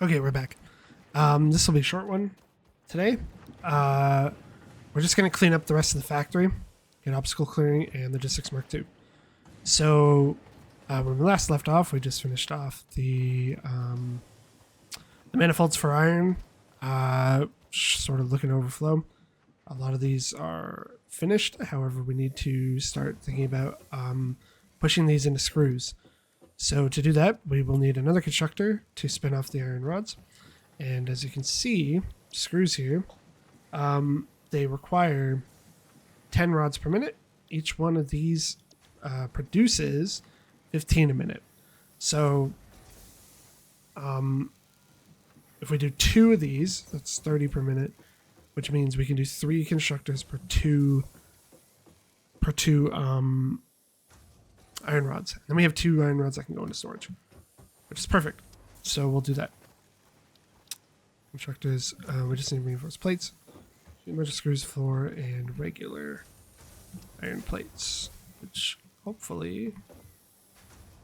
Okay, we're back. This will be a short one today. We're just going to clean up the rest of the factory, get obstacle clearing and logistics mark 2. So when we last left off, we just finished off the manifolds for iron, sort of looking overflow. A lot of these are finished. However, we need to start thinking about pushing these into screws. So to do that, we will need another constructor to spin off the iron rods. And as you can see, screws here, they require 10 rods per minute. Each one of these produces 15 a minute. So if we do 2 of these, that's 30 per minute, which means we can do 3 constructors per two iron rods. Then we have 2 iron rods that can go into storage, which is perfect. So we'll do that. Constructors, we just need reinforced plates, a bunch of screws, floor, and regular iron plates, which hopefully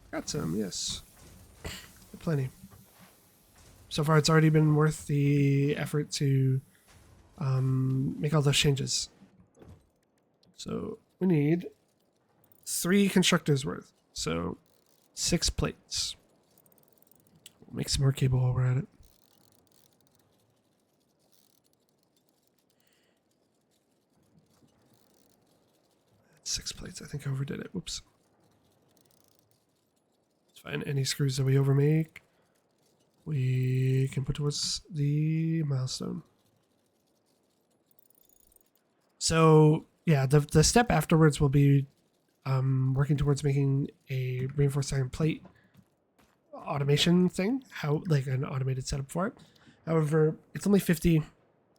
got some. Yes, plenty. So far, it's already been worth the effort to make all those changes. So we need 3 constructors worth. So 6 plates. We'll make some more cable while we're at it. 6 plates. I think I overdid it. Whoops. It's fine. Any screws that we overmake, we can put towards the milestone. So yeah, the step afterwards will be working towards making a reinforced iron plate automation thing, like an automated setup for it. However, it's only 50.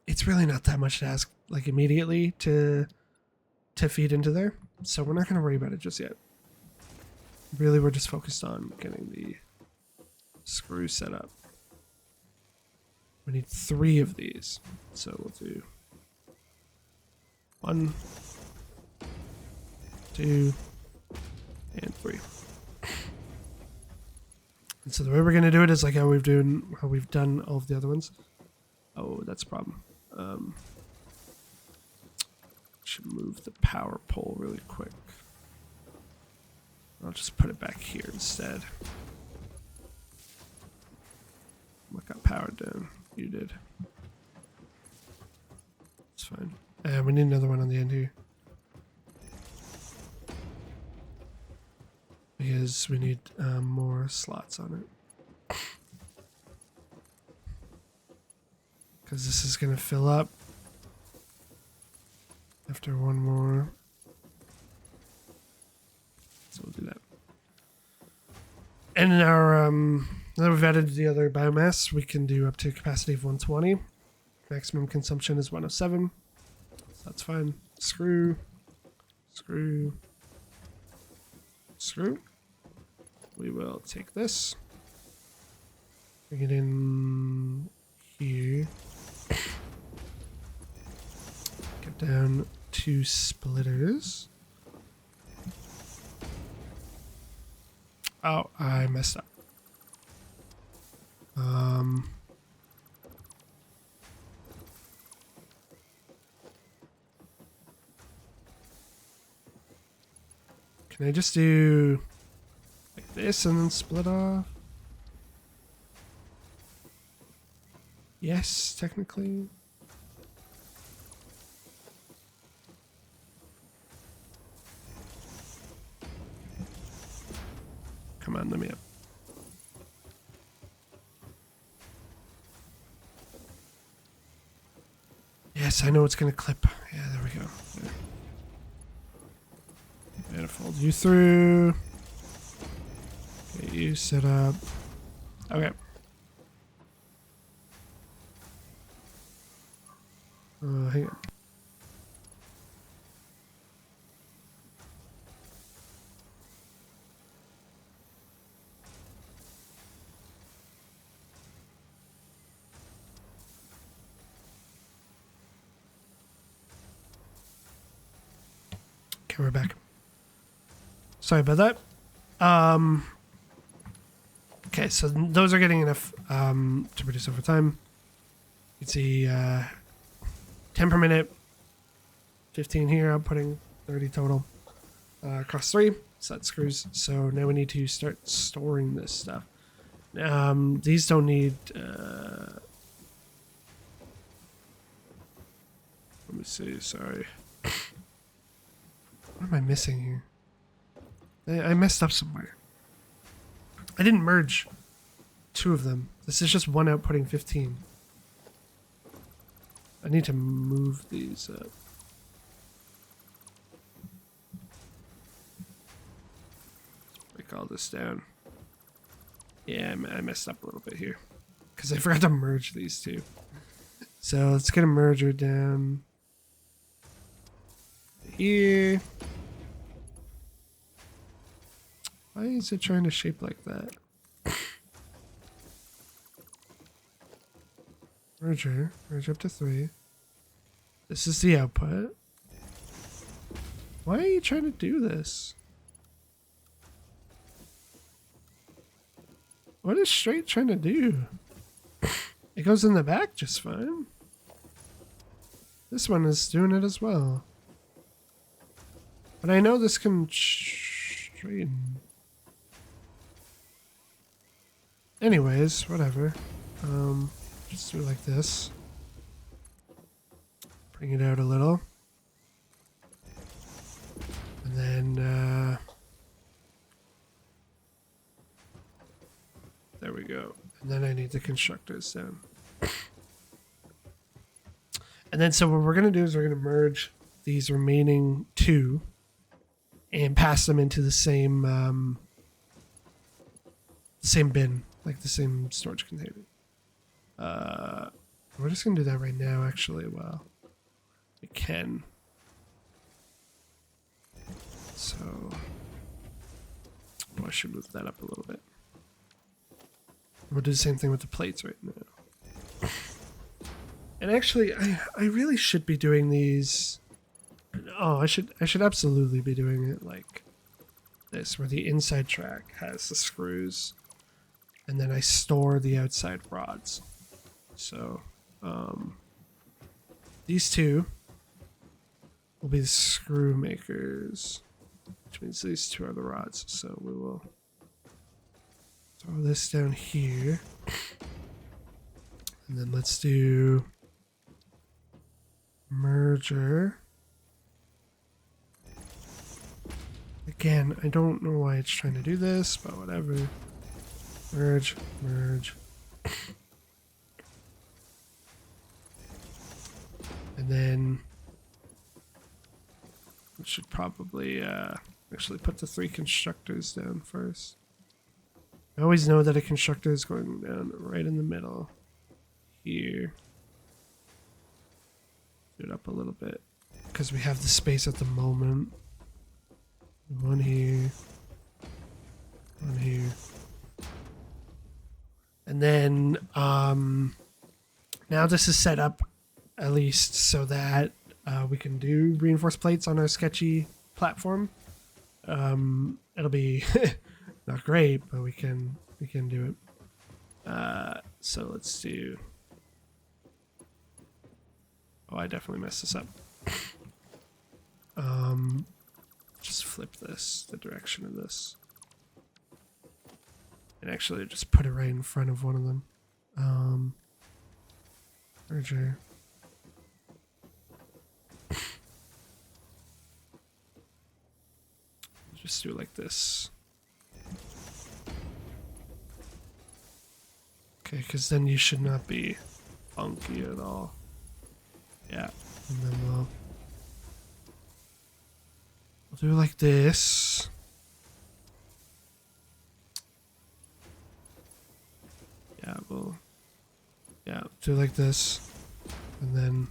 It's really not that much to ask, like immediately to feed into there. So we're not going to worry about it just yet. Really, we're just focused on getting the screw set up. We need 3 of these. So we'll do 1, 2, and 3. And so the way we're going to do it is like how we've done all of the other ones. Oh, that's a problem. Should move the power pole really quick. I'll just put it back here instead. What got powered down? You did. It's fine. And we need another one on the end here. Because we need more slots on it. Because this is going to fill up after one more. So we'll do that. And in our, now that we've added the other biomass, we can do up to capacity of 120. Maximum consumption is 107. So that's fine. Screw. Screw. Screw. We will take this. Bring it in here. Get down 2 splitters. Oh, I messed up. Can I just do like this and then split off? Yes, technically. Come on, let me up. Yes, I know it's going to clip. Yeah, there we go. There. Gotta fold you through. Get you set up. Okay. Hang on. Okay, we're back. Sorry about that. Okay, so those are getting enough to produce over time. You can see 10 per minute, 15 here. I'm putting 30 total across 3. So that screws. So now we need to start storing this stuff. These don't need. Let me see. Sorry. What am I missing here? I messed up somewhere. I didn't merge 2 of them. This is just one outputting 15. I need to move these up. Break all this down. Yeah, I messed up a little bit here. Because I forgot to merge these 2. So let's get a merger down here. Why is it trying to shape like that? Merge up to 3. This is the output. Why are you trying to do this? What is straight trying to do? It goes in the back just fine. This one is doing it as well. But I know this can straighten. Anyways, whatever. Just do it like this. Bring it out a little. And then, there we go. And then I need the constructors down. And then, so what we're going to do is we're going to merge these remaining 2 and pass them into the same bin, like the same storage container. We're just going to do that right now, actually. Well, we can. So, I should move that up a little bit. We'll do the same thing with the plates right now. And actually, I really should be doing these. Oh, I should absolutely be doing it like this, where the inside track has the screws, and then I store the outside rods. So, these 2 will be the screw makers, which means these 2 are the rods. So we will throw this down here, and then let's do merger. Again, I don't know why it's trying to do this, but whatever. Merge. And then we should probably actually put the 3 constructors down first. I always know that a constructor is going down right in the middle here. Do it up a little bit because we have the space at the moment. 1 here. 1 here. And then now this is set up at least so that we can do reinforced plates on our sketchy platform. It'll be not great, but we can do it. So let's do. Oh, I definitely messed this up. Just flip this, the direction of this. And actually just put it right in front of one of them. Merger. Just do it like this. Okay, because then you should not be funky at all. Yeah, and then we'll do it like this. Yeah, do it like this. And then,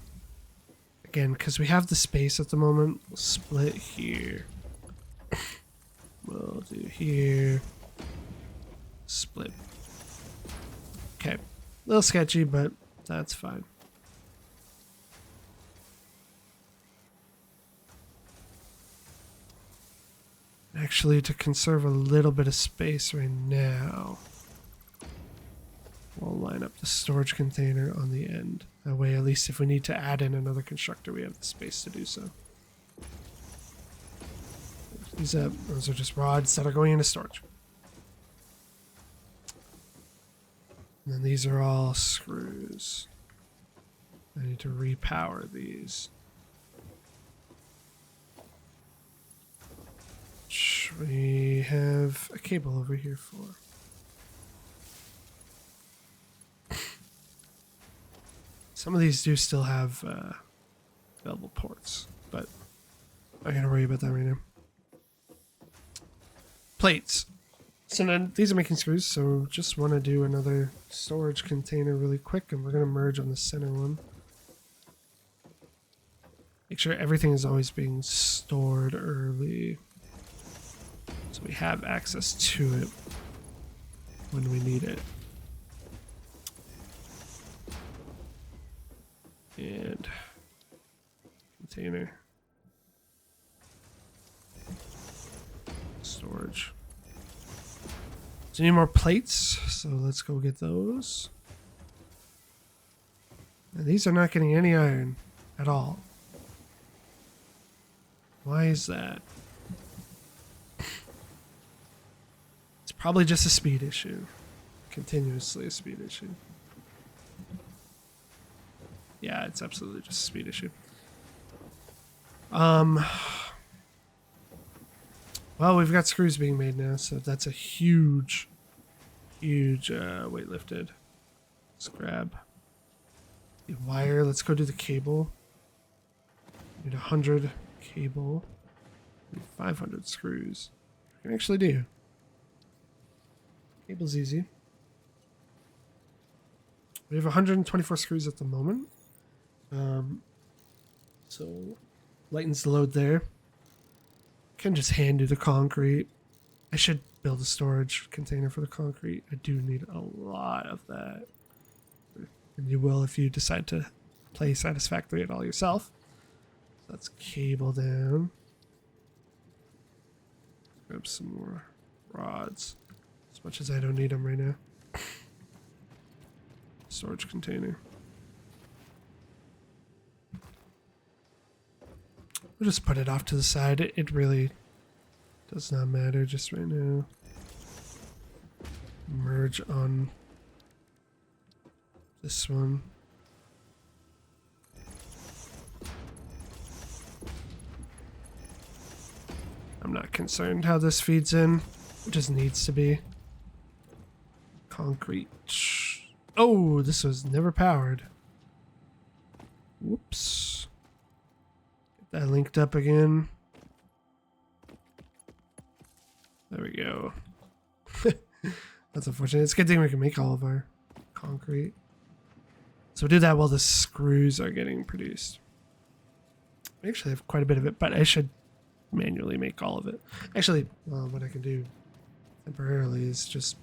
again, because we have the space at the moment, we'll split here. We'll do here. Split. Okay. A little sketchy, but that's fine. Actually, to conserve a little bit of space right now, we'll line up the storage container on the end. That way, at least if we need to add in another constructor, we have the space to do so. These those are just rods that are going into storage. And then these are all screws. I need to repower these. Which we have a cable over here for. Some of these do still have available ports, but I'm not gonna worry about that right now. Plates. So then these are making screws, so just want to do another storage container really quick, and we're going to merge on the center one. Make sure everything is always being stored early, so we have access to it when we need it. And container. Storage. So we need more plates, so let's go get those. And these are not getting any iron at all. Why is that? It's probably just a speed issue. Continuously a speed issue. Yeah, it's absolutely just a speed issue. Well, we've got screws being made now, so that's a huge weight lifted. Let's grab the wire. Let's go do the cable. Need 100 cable. Need 500 screws. We can actually do. Cable's easy. We have 124 screws at the moment. So lightens the load there. Can just hand do the concrete. I should build a storage container for the concrete. I do need a lot of that. And you will if you decide to play Satisfactory at all yourself. So let's cable down. Grab some more rods. As much as I don't need them right now. Storage container. We'll just put it off to the side. It really does not matter just right now. Merge on this one. I'm not concerned how this feeds in. It just needs to be. Concrete. Oh, this was never powered. Whoops. Get that linked up again. There we go. That's unfortunate. It's a good thing we can make all of our concrete. So we'll do that while the screws are getting produced. We actually have quite a bit of it, but I should manually make all of it. Actually, what I can do temporarily is just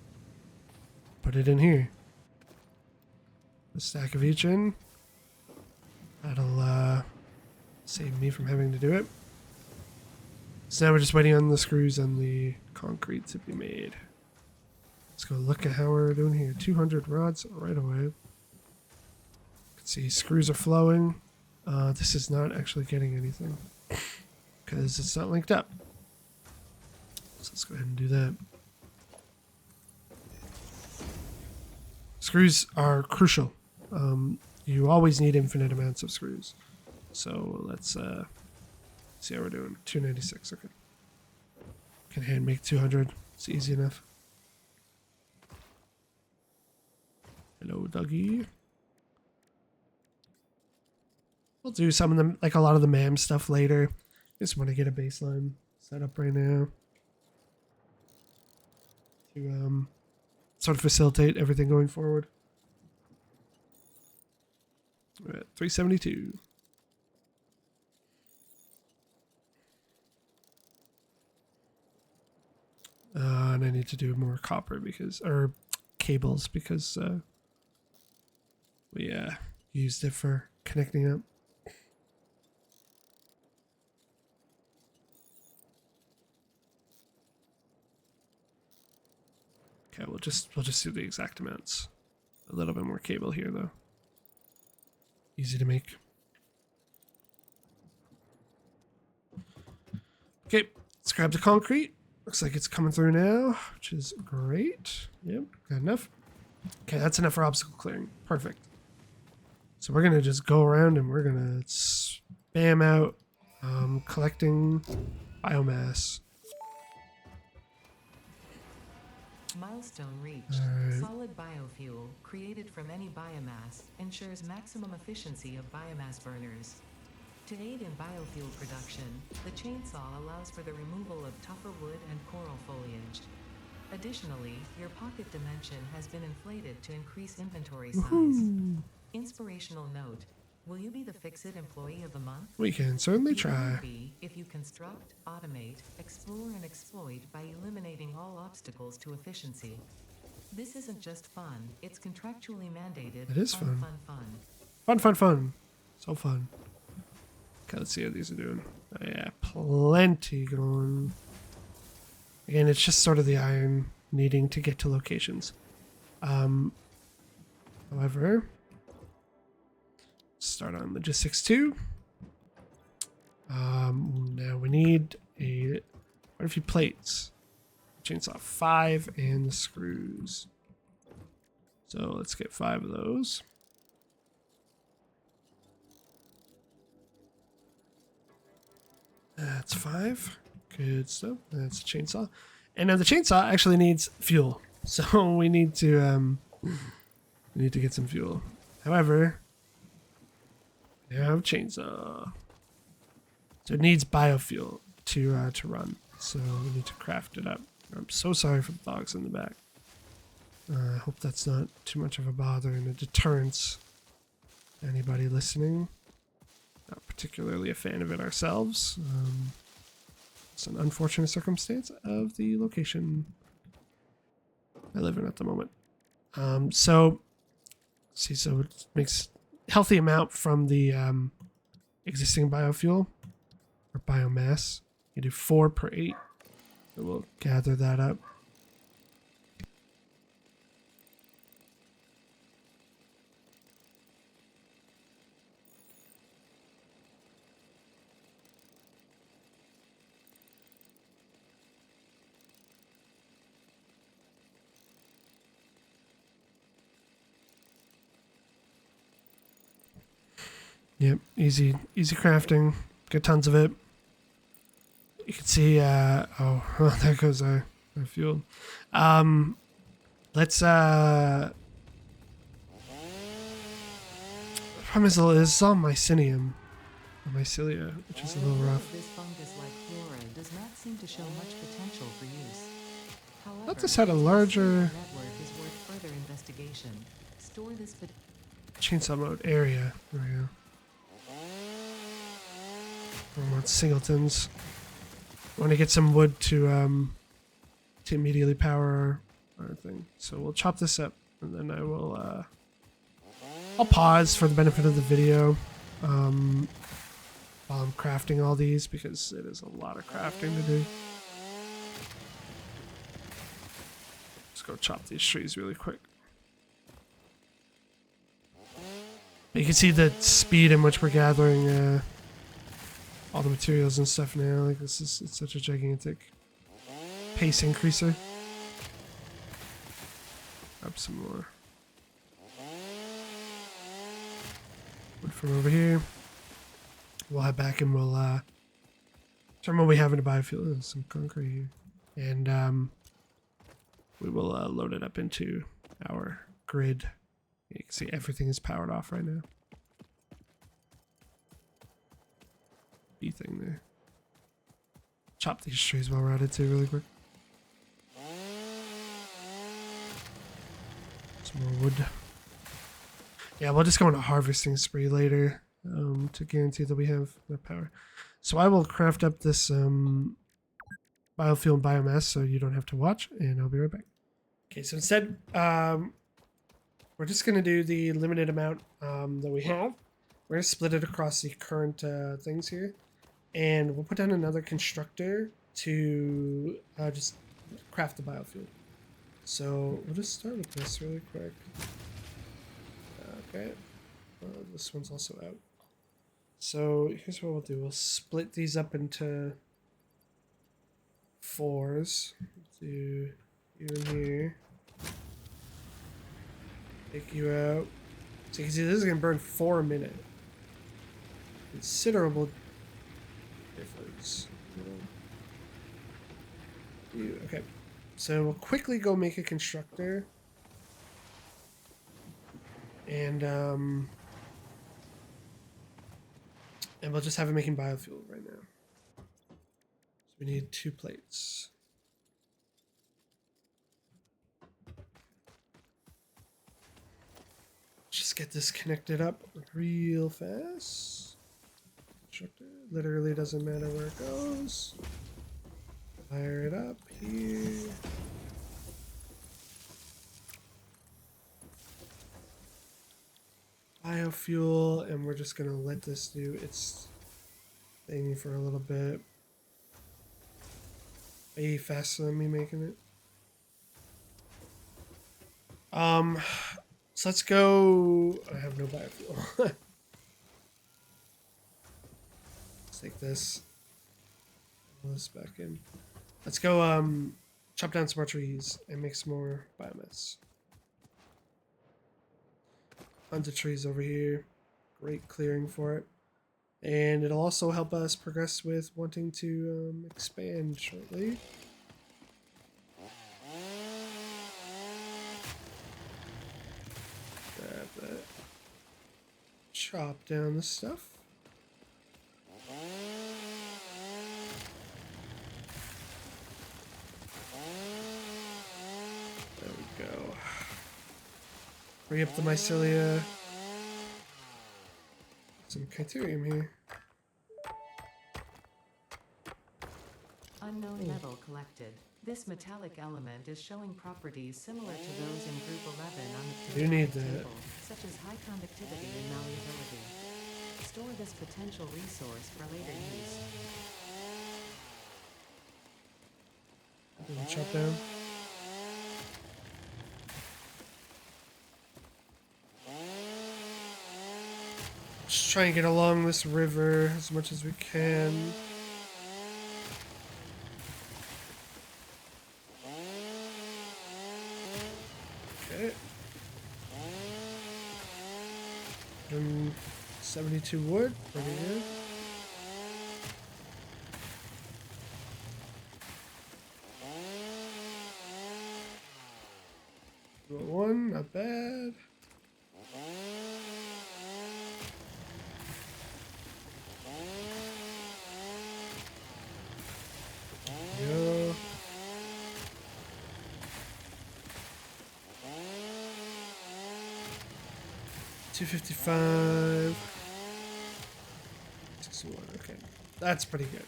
put it in here. A stack of each in. That'll save me from having to do it. So now we're just waiting on the screws and the concrete to be made. Let's go look at how we're doing here. 200 rods right away. You can see screws are flowing. This is not actually getting anything because it's not linked up. So let's go ahead and do that. Screws are crucial. You always need infinite amounts of screws. So let's see how we're doing. 296, okay. Can hand make 200. It's easy enough. Hello, Dougie. We'll do some of them, like a lot of the MAM stuff later. Just want to get a baseline set up right now to sort of facilitate everything going forward. We're at 372. And I need to do more copper or cables because we used it for connecting up. Okay, we'll just do the exact amounts. A little bit more cable here, though. Easy to make. Okay, let's grab the concrete. Looks like it's coming through now, which is great. Yep, got enough. Okay, that's enough for obstacle clearing. Perfect. So we're gonna just go around and we're gonna spam out collecting biomass. Milestone reached. Alright. Solid biofuel, created from any biomass, ensures maximum efficiency of biomass burners. To aid in biofuel production, the chainsaw allows for the removal of tougher wood and coral foliage. Additionally, your pocket dimension has been inflated to increase inventory size. Woohoo. Inspirational note: will you be the Fix-It Employee of the Month? We can certainly You try. will be if you construct, automate, explore, and exploit by eliminating all obstacles to efficiency. This isn't just fun, it's contractually mandated. It is fun. Fun. Fun. So fun. Okay, let's see how these are doing. Oh, yeah, plenty going. Again, it's just sort of the iron needing to get to locations. However, start on logistics 2. Now we need quite a few plates. Chainsaw 5 and the screws. So let's get 5 of those. That's 5. Good stuff. That's a chainsaw. And now the chainsaw actually needs fuel. So we need to get some fuel. However, we have a chainsaw. So it needs biofuel to run. So we need to craft it up. I'm so sorry for the dogs in the back. I hope that's not too much of a bother and a deterrence to anybody listening. Not particularly a fan of it ourselves. It's an unfortunate circumstance of the location I live in at the moment. So it makes healthy amount from the existing biofuel or biomass. You do 4 per 8. So we'll gather that up. Yep, easy crafting. Get tons of it. You can see, oh, there goes our fuel. Let's, the problem is it's all mycelium, or mycelia, which is a little rough. This fungus-like flora does not seem to show much potential for use. However, Let us had a larger network is worth further investigation. Store this chainsaw mode area. There we go. I want singletons. I want to get some wood to immediately power our thing. So we'll chop this up, and then I will. I'll pause for the benefit of the video while I'm crafting all these because it is a lot of crafting to do. Let's go chop these trees really quick. But you can see the speed in which we're gathering all the materials and stuff now. Like it's such a gigantic pace increaser. Grab some more wood from over here. We'll head back and we'll determine what we have in the biofuel. There's some concrete here, and we will load it up into our grid. You can see everything is powered off right now. B thing there. Chop these trees while we're at it too, really quick. Some more wood. Yeah, we'll just go on a harvesting spree later to guarantee that we have enough power. So I will craft up this biofuel and biomass so you don't have to watch, and I'll be right back. Okay, so instead, we're just going to do the limited amount that we have. We're going to split it across the current things here. And we'll put down another constructor to just craft the biofuel. So we'll just start with this really quick. Okay. This one's also out. So here's what we'll do. We'll split these up into 4s. Do you in here. Take you out. So you can see this is going to burn 4 a minute. Considerable difference. Okay. So we'll quickly go make a constructor. And we'll just have it making biofuel right now. So we need 2 plates. Just get this connected up real fast. Constructor literally doesn't matter where it goes. Fire it up here. Biofuel, and we're just gonna let this do its thing for a little bit. Way faster than me making it. So let's go. I have no biofuel. Let's take this. Pull this back in. Let's go chop down some more trees and make some more biomass. Tons of trees over here. Great clearing for it. And it'll also help us progress with wanting to expand shortly. Grab that. Chop down the stuff. There we go. Free up the mycelia. Some Criterium here. Unknown metal collected. This metallic element is showing properties similar to those in Group 11 on the You need periodic that. table, such as high conductivity and malleability. Store this potential resource for later use. Chop down. Just try and get along this river as much as we can. Okay. 72 wood, pretty good. One, not bad. Go. $255. 61. Okay, that's pretty good.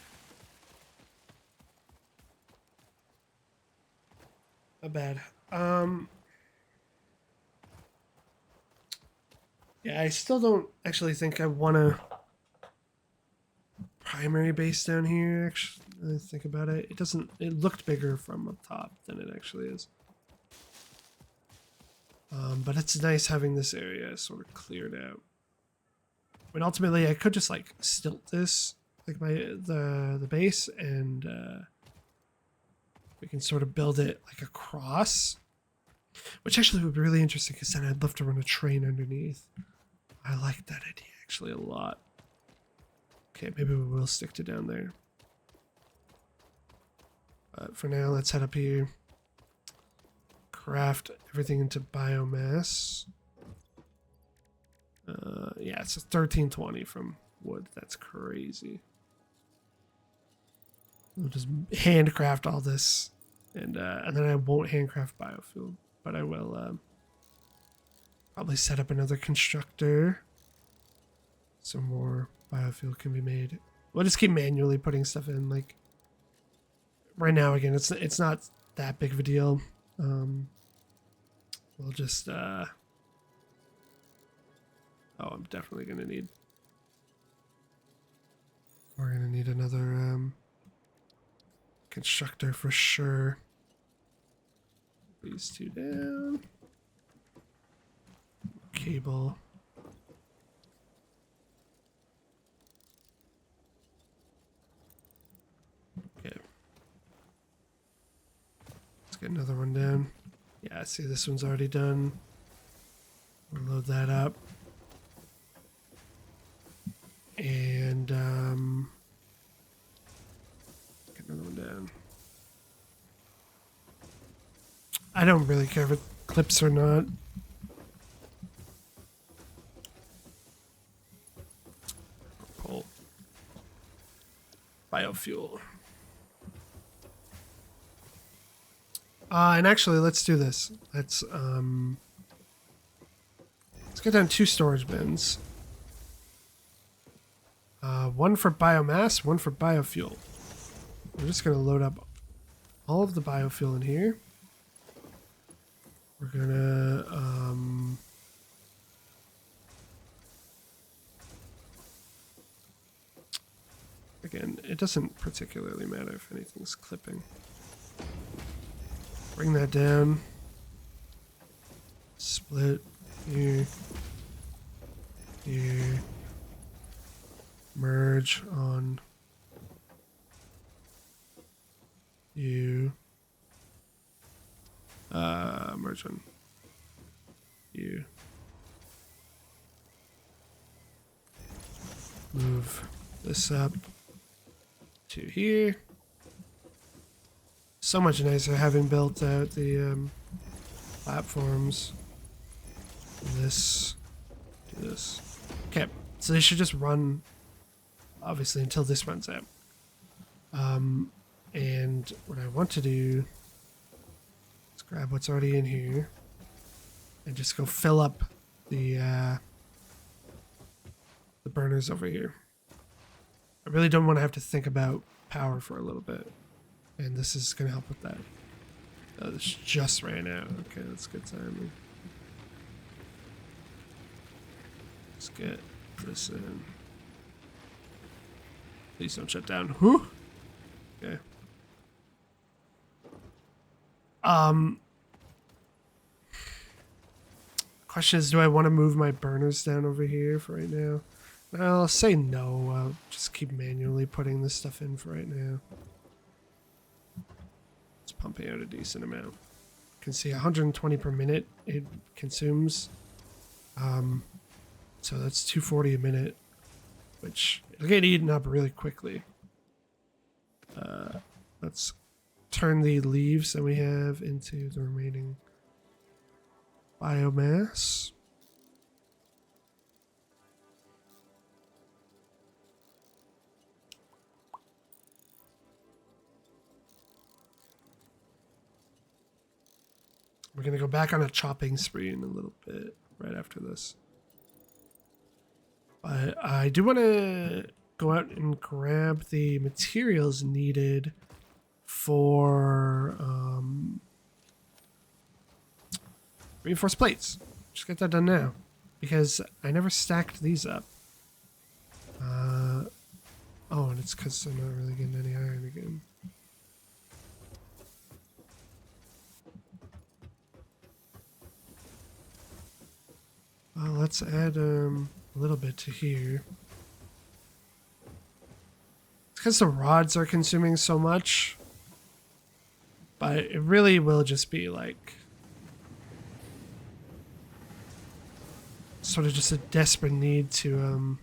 Not bad. Yeah, I still don't actually think I want a primary base down here. Actually, I think about it. It doesn't. It looked bigger from up top than it actually is. But it's nice having this area sort of cleared out. But ultimately, I could just like stilt this, like the base, and we can sort of build it like across, which actually would be really interesting because then I'd love to run a train underneath. I like that idea actually a lot. Okay, maybe we will stick to down there. But for now, let's head up here. Craft everything into biomass. Yeah, it's a 1320 from wood. That's crazy. We'll just handcraft all this, and then I won't handcraft biofuel, but I will probably set up another constructor. So more biofuel can be made. We'll just keep manually putting stuff in. Like right now, again, it's not that big of a deal. We'll just oh, I'm definitely gonna need. We're gonna need another constructor for sure. These two down. Cable. get another one down. Yeah, see, this one's already done. We'll load that up. And get another one down. I don't really care if it clips or not. Coal. Biofuel. And actually, let's do this. Let's get down 2 storage bins. One for biomass, one for biofuel. We're just gonna load up all of the biofuel in here. We're gonna again, it doesn't particularly matter if anything's clipping. Bring that down. Split here. Here. Merge on you. Merge on you. Move this up to here. So much nicer having built out the platforms. This, do this. Okay, so they should just run, obviously, until this runs out. And what I want to do is grab what's already in here and just go fill up the burners over here. I really don't want to have to think about power for a little bit. And this is going to help with that. This just ran out. Okay, that's good timing. Let's get this in. Please don't shut down. Whew. Okay. Question is, do I want to move my burners down over here for right now? I'll say no. I'll just keep manually putting this stuff in for right now. It's pumping out a decent amount. You can see 120 per minute it consumes. So that's 240 a minute, which it'll get eaten up really quickly. Let's turn the leaves that we have into the remaining biomass. We're going to go back on a chopping spree in a little bit right after this. But I do want to go out and grab the materials needed for reinforced plates. Just get that done now, because I never stacked these up. Oh, and it's because I'm not really getting any iron again. Well, let's add a little bit to here. It's because the rods are consuming so much, but it really will just be like sort of just a desperate need to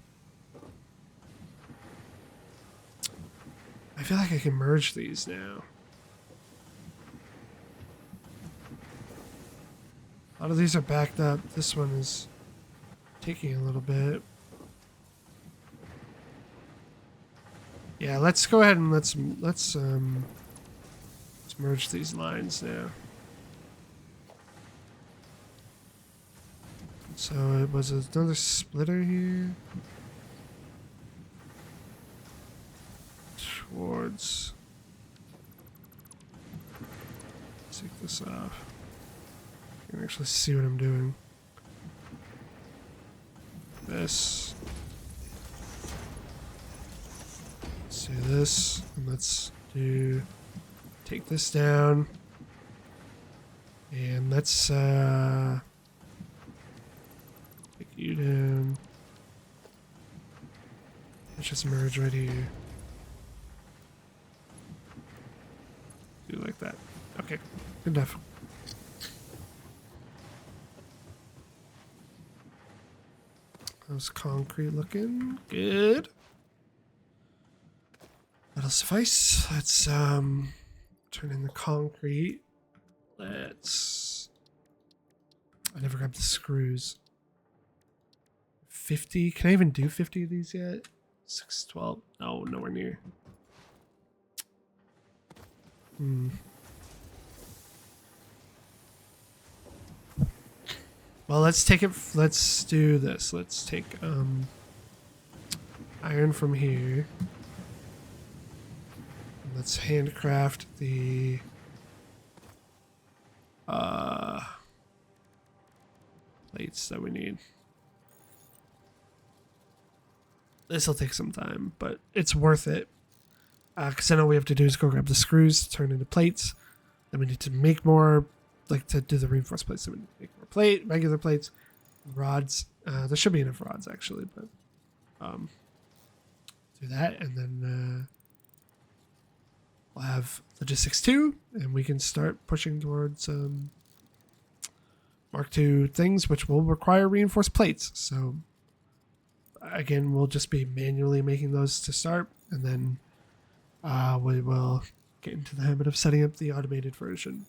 I feel like I can merge these now. A lot of these are backed up. This one is taking a little bit. Yeah, let's go ahead and let's merge these lines now. So it was another splitter here. Towards. Let's take this off. You can actually see what I'm doing. This. Let's do this, and let's do. Take this down, and let's take you down. Let's just merge right here. Do like that. Okay. Good enough. How's concrete looking? Good. That'll suffice. Let's turn in the concrete. Let's. I never grabbed the screws. 50. Can I even do 50 of these yet? 612. No, nowhere near. Well, let's take it. Let's do this. Let's take iron from here. Let's handcraft the plates that we need. This will take some time, but it's worth it. Because then all we have to do is go grab the screws, turn into plates. Then we need to make more, like to do the reinforced plates. So we need to make more regular plates, rods. There should be enough rods actually, but do that, and then we'll have logistics 2, and we can start pushing towards Mark II things, which will require reinforced plates. So again, we'll just be manually making those to start, and then we will get into the habit of setting up the automated version.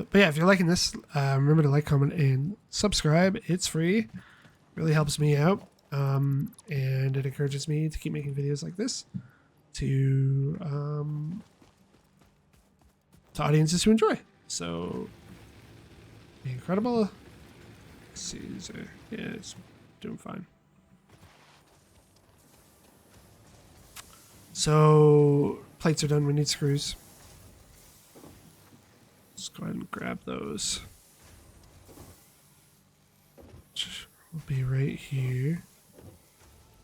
But yeah, if you're liking this, remember to like, comment, and subscribe. It's free. Really helps me out, and it encourages me to keep making videos like this to audiences who enjoy. So, incredible. Caesar. Yeah, it's doing fine. So, plates are done. We need screws. Let's go ahead and grab those. Will be right here.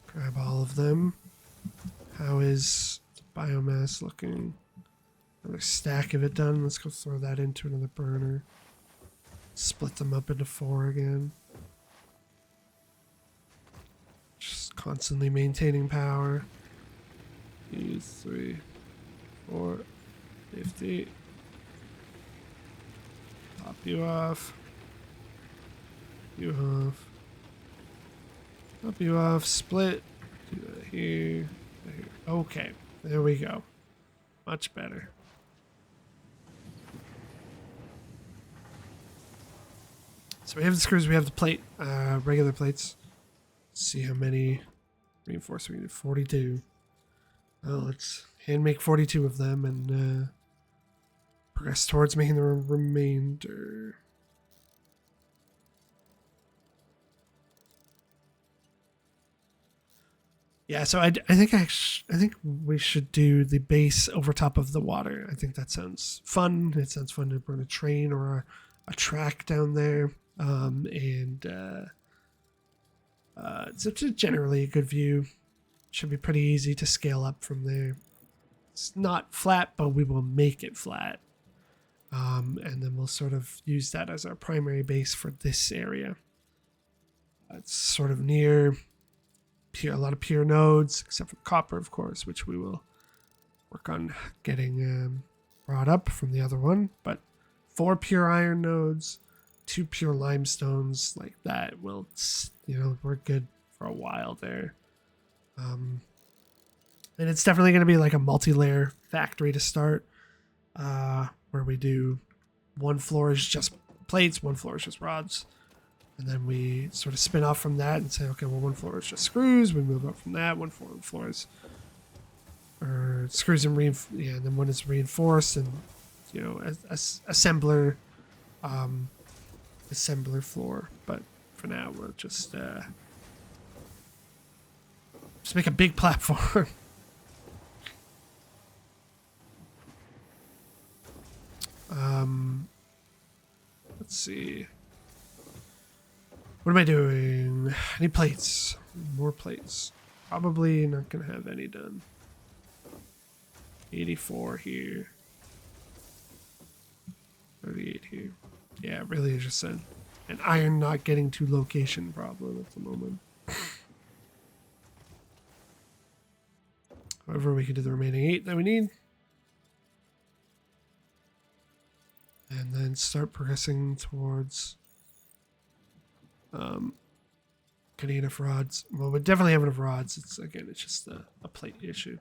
Grab all of them. How is the biomass looking? Another stack of it done. Let's go throw that into another burner. Split them up into 4 again. Just constantly maintaining power. 2, 3, 4, 50. Top you off. You off. Top you off. Split. Do that here. Here. Okay. There we go. Much better. So we have the screws, we have the plate, regular plates. Let's see how many reinforced we need. 42. Well, let's hand make 42 of them and progress towards making the remainder. Yeah, so I think we should do the base over top of the water. I think that sounds fun. It sounds fun to run a train or a track down there. It's generally a good view. Should be pretty easy to scale up from there. It's not flat, but we will make it flat. And then we'll sort of use that as our primary base for this area. It's sort of near a lot of pure nodes, except for copper, of course, which we will work on getting brought up from the other one. But 4 pure iron nodes, 2 pure limestones, like that will, we're good for a while there. And it's definitely going to be like a multi-layer factory to start, where we do 1 floor is just plates, 1 floor is just rods. And then we sort of spin off from that and say, okay, well, 1 floor is just screws. We move up from that. 1 floor is or screws and and then 1 is reinforced and assembler floor. But for now, we'll just make a big platform. Let's see. What am I doing? I need plates. More plates. Probably not going to have any done. 84 here. 38 here. Yeah, really is just an iron not getting to location problem at the moment. However, we can do the remaining 8 that we need. And then start progressing towards getting enough rods. Well, we definitely have enough rods. It's just a plate issue.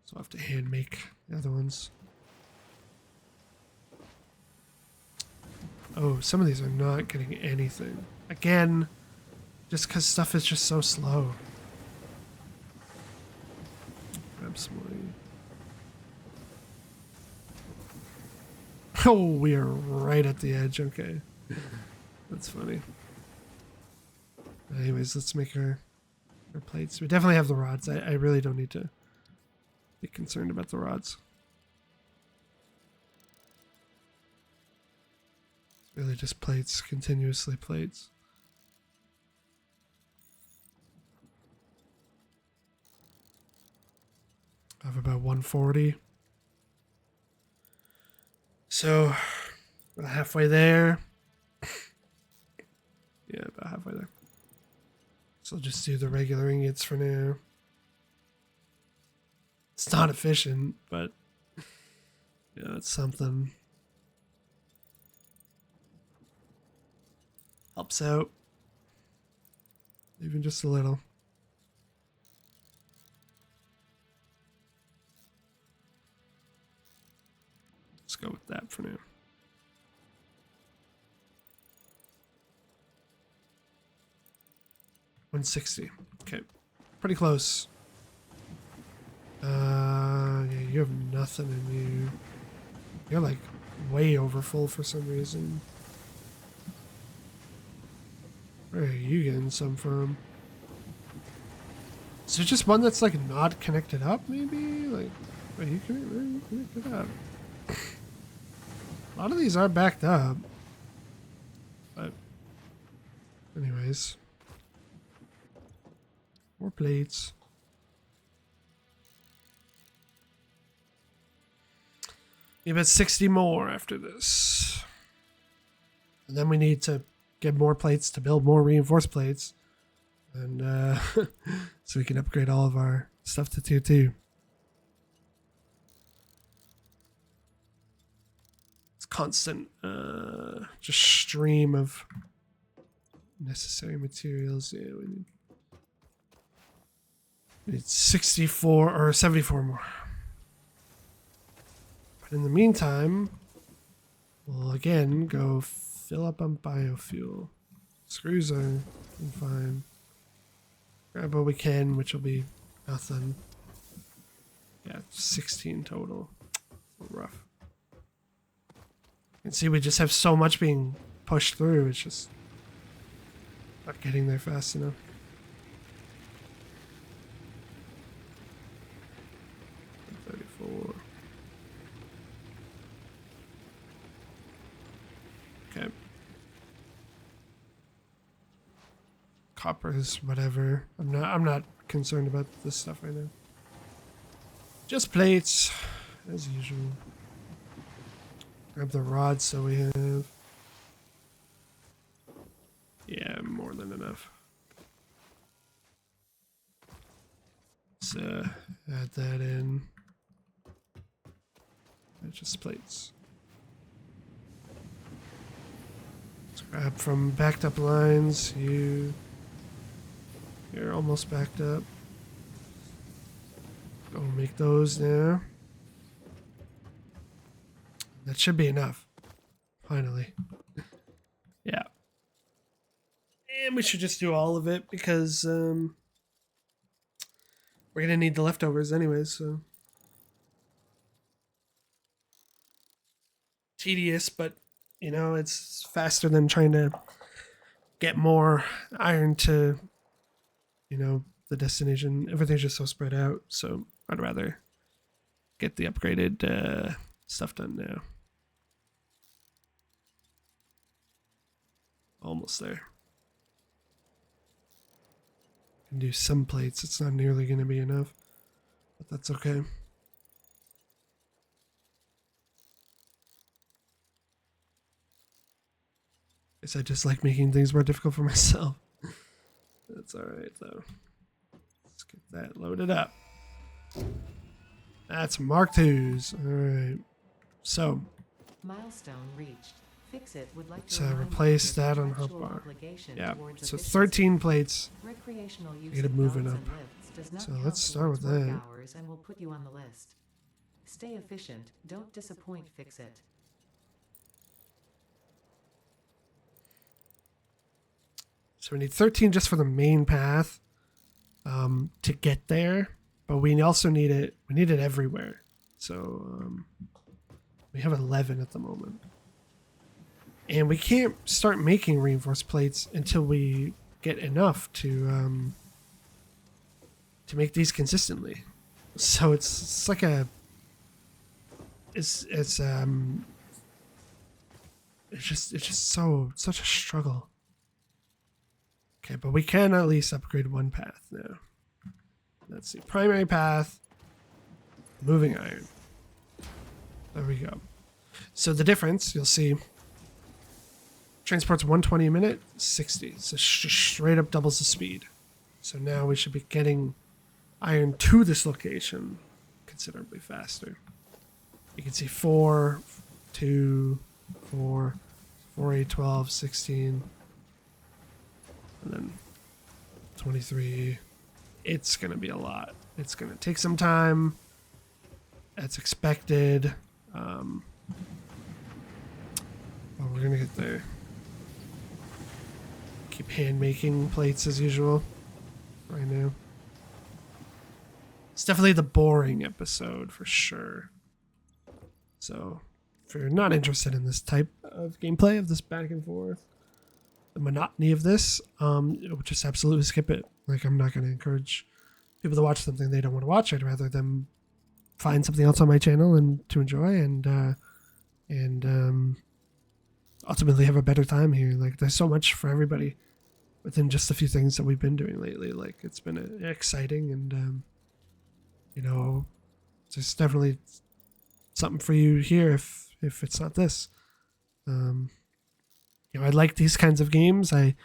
So I'll have to hand make the other ones. Oh, some of these are not getting anything. Again, just because stuff is just so slow. Grab some more. Oh, we are right at the edge. Okay. That's funny. Anyways, let's make our plates. We definitely have the rods. I really don't need to be concerned about the rods. It's really just plates, continuously plates. I have about 140. So, about halfway there. Yeah, about halfway there. So I'll just do the regular ingots for now. It's not efficient, but yeah, it's something. Helps out. Even just a little. Let's go with that for now. $160. Okay. Pretty close. Yeah, you have nothing in you. You're like way over full for some reason. Where are you getting some from? Is there just one that's like not connected up maybe? Like, where you connected up? A lot of these are backed up. But anyways. More plates. Need about 60 more after this. And then we need to get more plates to build more reinforced plates. And so we can upgrade all of our stuff to tier 2. It's constant just stream of necessary materials. Yeah, we need 64 or 74 more. But in the meantime, we'll again go fill up on biofuel. Screws are fine. Grab what we can, which will be nothing. Yeah, 16 total. Rough. You can see we just have so much being pushed through. It's just not getting there fast enough. Okay. Coppers, whatever. I'm not concerned about this stuff right now. Just plates, as usual. Grab the rods so we have. Yeah, more than enough. Let's add that in. Just plates. Let's grab from backed up lines. You're almost backed up. Go make those now. That should be enough. Finally. Yeah. And we should just do all of it because we're gonna need the leftovers anyways, so. Tedious, but you know, it's faster than trying to get more iron to, you know, the destination. Everything's just so spread out, so I'd rather get the upgraded stuff done now. Almost there. Can do some plates. It's not nearly going to be enough, but that's okay. Guess I just like making things more difficult for myself. That's alright though. Let's get that loaded up. That's Mark IIs. All right. So Milestone reached. Fix-It would like to let's remind you replace of your that on contractual hotbar. obligation Yeah. towards So efficiency. 13 plates. Recreational use Get it of moving belts up. and lifts does not So count let's start towards with work that. hours and will put you on the list. Stay efficient. Don't disappoint. Fix-It. So we need 13 just for the main path to get there, but we also need it. We need it everywhere. So we have 11 at the moment, and we can't start making reinforced plates until we get enough to make these consistently. So it's like a it's just such a struggle. Okay, but we can at least upgrade one path now. Let's see. Primary path. Moving iron. There we go. So the difference, you'll see, transports 120 a minute, 60. So straight up doubles the speed. So now we should be getting iron to this location considerably faster. You can see 4, 2, 4, 4, 8, 12, 16. And then 23. It's going to be a lot. It's going to take some time. That's expected. But we're going to get there. Keep hand making plates as usual right now. It's definitely the boring episode for sure. So if you're not interested in this type of gameplay, of this back and forth, the monotony of this, just absolutely skip it. Like, I'm not going to encourage people to watch something they don't want to watch. I'd rather them find something else on my channel and to enjoy and ultimately have a better time here. Like, there's so much for everybody within just a few things that we've been doing lately. Like, it's been exciting and there's definitely something for you here if it's not this. I like these kinds of games. I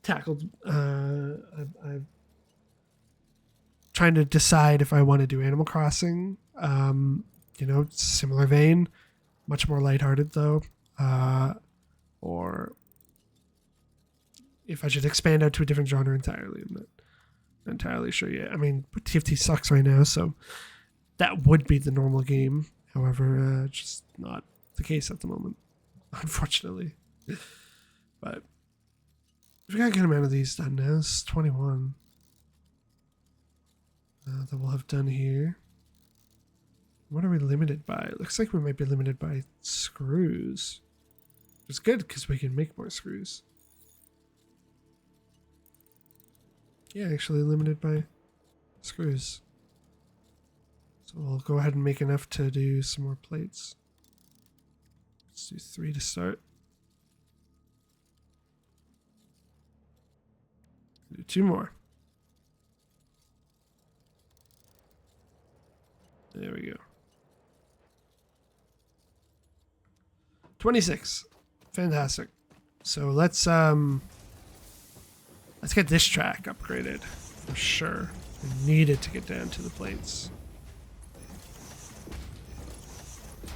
tackled. I'm trying to decide if I want to do Animal Crossing. Similar vein, much more lighthearted though, or if I should expand out to a different genre entirely. I'm not entirely sure yet. I mean, TFT sucks right now, so that would be the normal game. However, just not the case at the moment, unfortunately. But we've got a good amount of these done now. It's 21 that we'll have done here. What are we limited by? It looks like we might be limited by screws. It's good because we can make more screws. Yeah, actually limited by screws. So we'll go ahead and make enough to do some more plates. Let's do 3 to start. Do 2 more. There we go. 26. Fantastic. So let's get this track upgraded for sure. We need it to get down to the plates.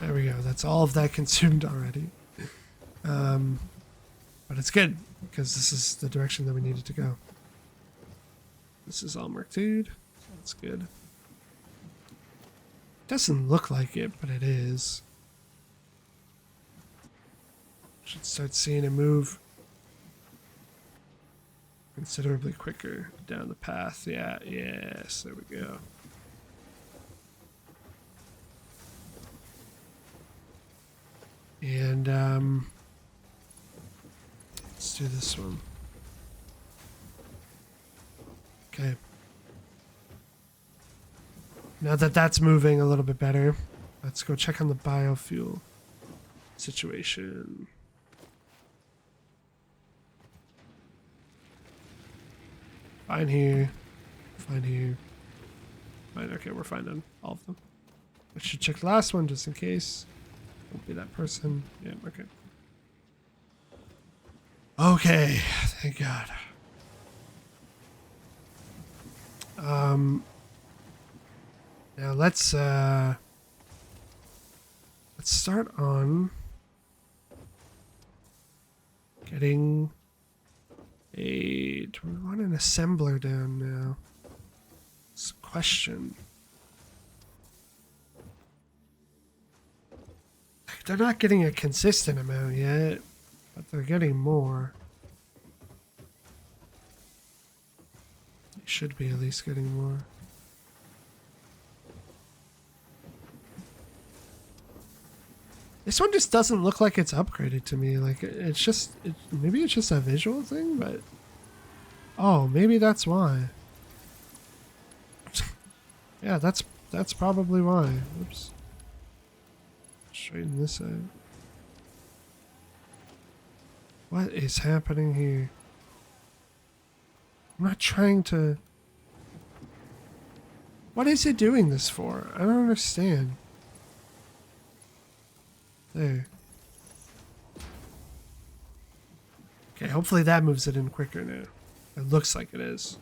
There we go. That's all of that consumed already. But it's good because this is the direction that we needed to go. This is all marked. That's good. Doesn't look like it, but it is. Should start seeing it move considerably quicker down the path. Yeah, yes, there we go. And let's do this one. Okay. Now that that's moving a little bit better, let's go check on the biofuel situation. Fine here. Fine here. Fine. Okay, we're fine on all of them. I should check the last one just in case. Won't be that person. Yeah, okay. Okay, thank God. Now let's start on getting a. Do we want an assembler down now? It's a question. They're not getting a consistent amount yet, but they're getting more. They should be at least getting more. This one just doesn't look like it's upgraded to me. Like it's just, maybe it's just a visual thing, but oh, maybe that's why. Yeah, that's probably why. Oops. Straighten this out. What is happening here? I'm not trying to. What is it doing this for? I don't understand. There. Okay, hopefully that moves it in quicker now. It looks like it is.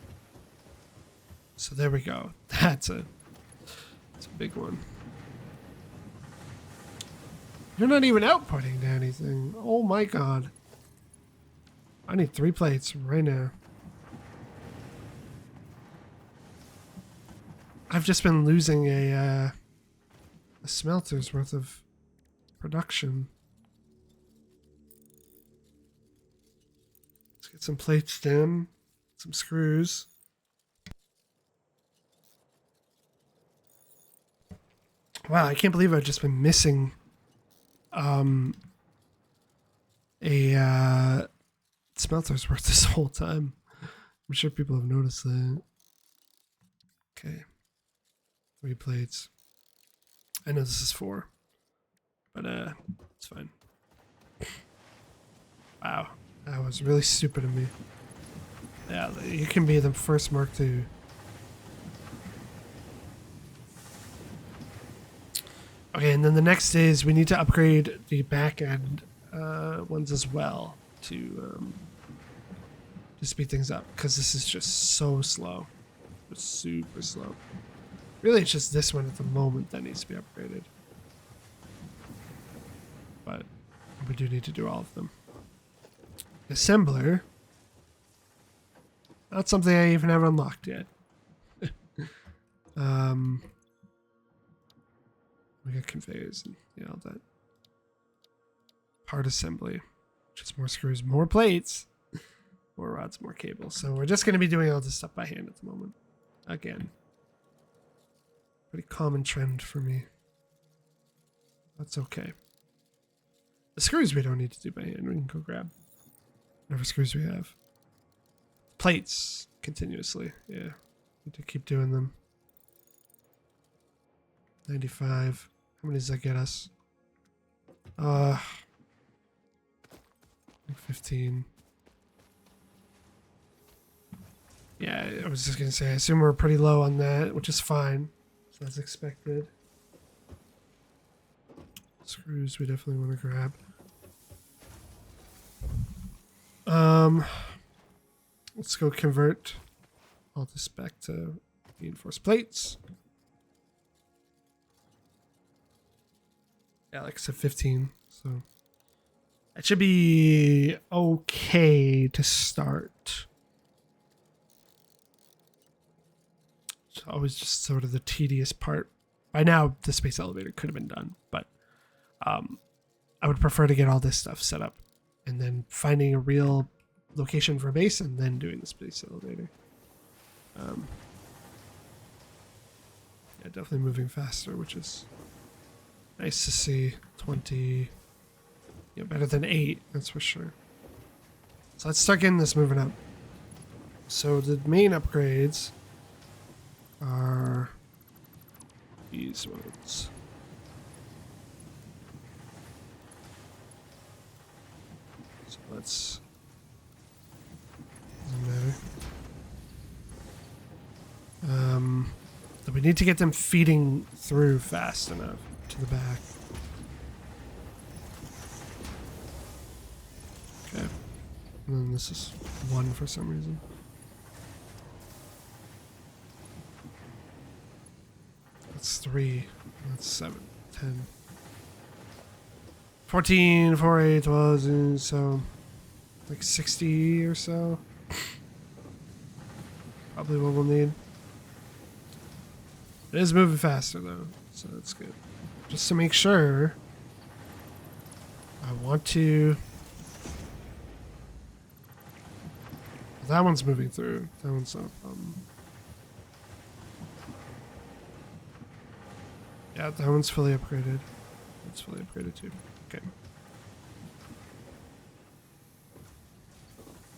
So there we go. That's a big one. You're not even outputting to anything. Oh my god. I need 3 plates right now. I've just been losing a smelter's worth of production. Let's get some plates down, some screws. Wow, I can't believe I've just been missing a smelter's worth this whole time. I'm sure people have noticed that. Okay. 3 plates. I know this is 4. But it's fine. Wow. That was really stupid of me. Yeah, you can be the first Mark II. Okay, and then the next is we need to upgrade the back end ones as well to speed things up, because this is just so slow. It's super slow. Really, it's just this one at the moment that needs to be upgraded. But we do need to do all of them. Assembler. Not something I even have unlocked yet. We got conveyors and all that. Part assembly. Just more screws, more plates, more rods, more cables. So we're just going to be doing all this stuff by hand at the moment. Again. Pretty common trend for me. That's okay. The screws we don't need to do by hand. We can go grab whatever screws we have. Plates continuously. Yeah. Need to keep doing them. 95. How many does that get us? 15. Yeah, I was just gonna say, I assume we're pretty low on that, which is fine. So that's expected. Screws we definitely want to grab. Let's go convert all this back to reinforced plates. Yeah, like I said, 15. So that should be okay to start. It's always just sort of the tedious part. By now, the space elevator could have been done, but I would prefer to get all this stuff set up and then finding a real location for a base and then doing the space elevator. Yeah, definitely moving faster, which is nice to see. 20, yeah, better than 8, that's for sure. So let's start getting this moving up. So the main upgrades are these ones. So let's. Doesn't matter. But we need to get them feeding through fast enough to the back. Okay. And then this is 1 for some reason. That's 3. That's 7. 10. 14, 4, 8, 12, so like 60 or so. Probably what we'll need. It is moving faster though, so that's good. Just to make sure, I want to... That one's moving through. That one's not a problem. Yeah, that one's fully upgraded. That's fully upgraded too. Okay.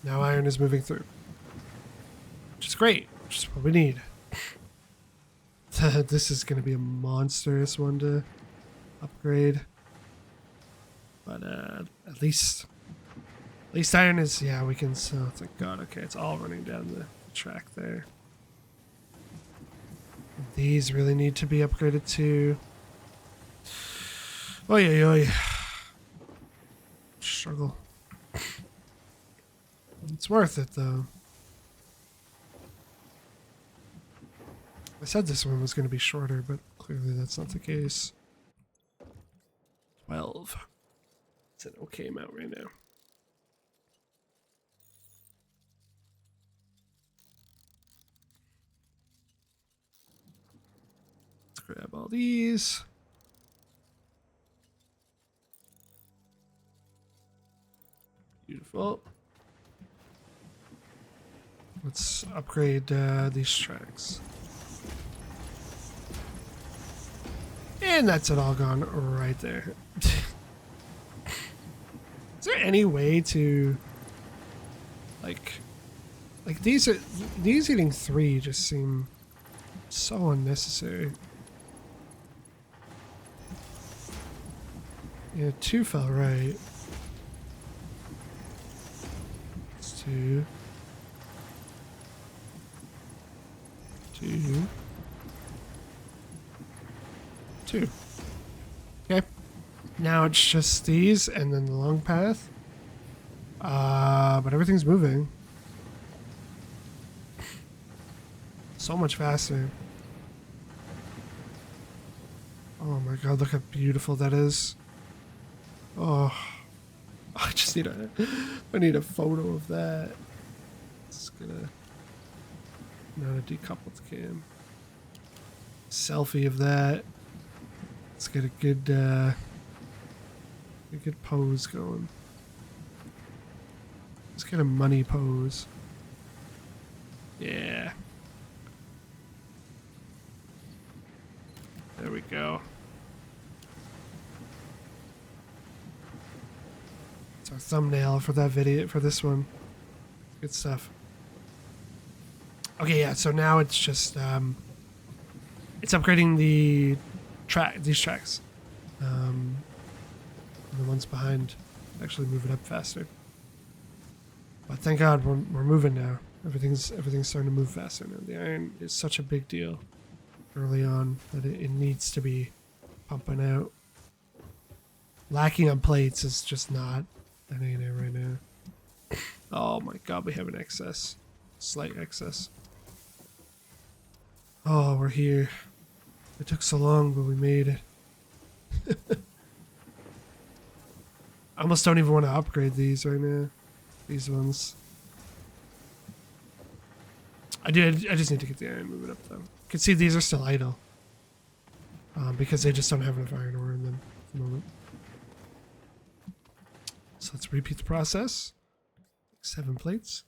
Now iron is moving through. Which is great. Which is what we need. This is going to be a monstrous one to upgrade. But at least iron is, yeah, we can, so thank God. Okay, it's all running down the track there. These really need to be upgraded too. Oy, oy, oy. Struggle. It's worth it though. I said this one was going to be shorter, but clearly that's not the case. 12. It's an okay amount right now. Let's grab all these. Beautiful. Let's upgrade these tracks. And that's it all gone right there. Is there any way to like these hitting 3 just seem so unnecessary. Yeah, 2 fell right. It's 2. 2. 2. Okay. Now it's just these and then the long path. But everything's moving. So much faster. Oh my god, look how beautiful that is. Oh. I just need a photo of that. It's gonna not a decoupled cam. Selfie of that. Let's get a good pose going. Let's get a money pose. Yeah. There we go. It's our thumbnail for that video, for this one. Good stuff. Okay, yeah, so now it's just it's upgrading these tracks. The ones behind actually move it up faster. But thank God we're moving now. Everything's starting to move faster now. The iron is such a big deal early on that it needs to be pumping out. Lacking on plates is just not that ain't it right now. Oh my god, we have an excess. Slight excess. Oh, we're here. It took so long, but we made it. I almost don't even want to upgrade these right now. These ones. I just need to get the iron moving up though. You can see these are still idle. Because they just don't have enough iron ore in them at the moment. So let's repeat the process. 7 plates.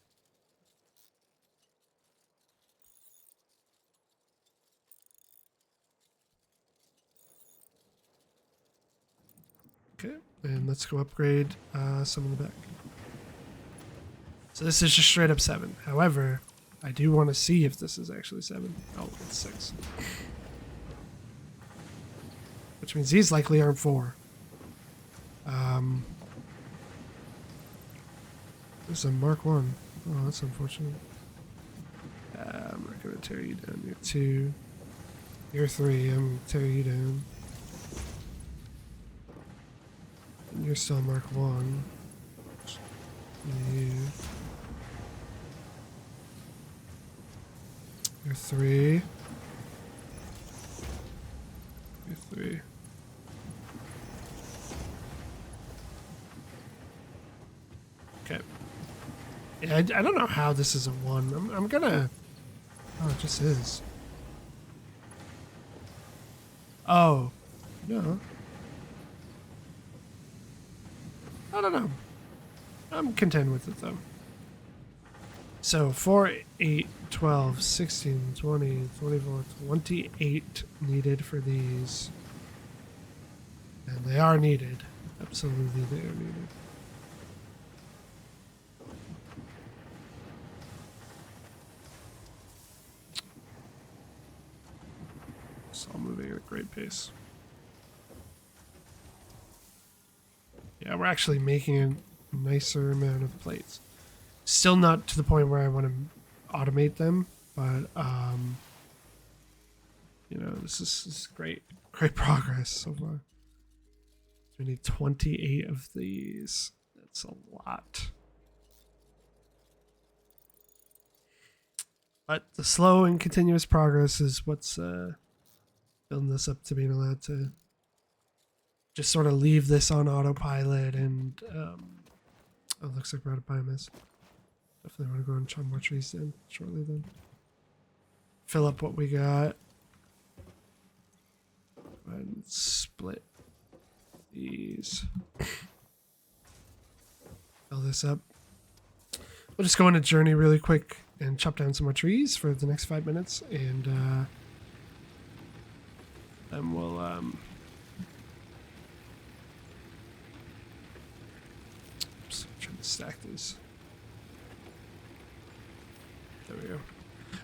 Okay, and let's go upgrade some in the back. So this is just straight up 7. However, I do want to see if this is actually 7. Oh, it's 6. Which means these likely aren't 4. There's a Mark 1. Oh, that's unfortunate. I'm not going to tear you down. You're 2. You're 3. I'm going to tear you down. And you're still Mark 1. You. You're 3. 3. Okay. Yeah, I don't know how this is a 1. I'm gonna... Oh, it just is. Oh. No. I don't know. I'm content with it, though. So, 4, 8, 12, 16, 20, 24, 28 needed for these. And they are needed. Absolutely, they are needed. It's all moving at a great pace. Yeah, we're actually making a nicer amount of plates. Still not to the point where I want to automate them, but you know, this is great progress so far. We need 28 of these. That's a lot. But the slow and continuous progress is what's building this up to being allowed to just sort of leave this on autopilot and oh, it looks like we're out of biomass. Definitely want to go and chop more trees in shortly then. Fill up what we got. And split these. Fill this up. We'll just go on a journey really quick and chop down some more trees for the next 5 minutes, and then we'll oops, I'm trying to stack these. There we go.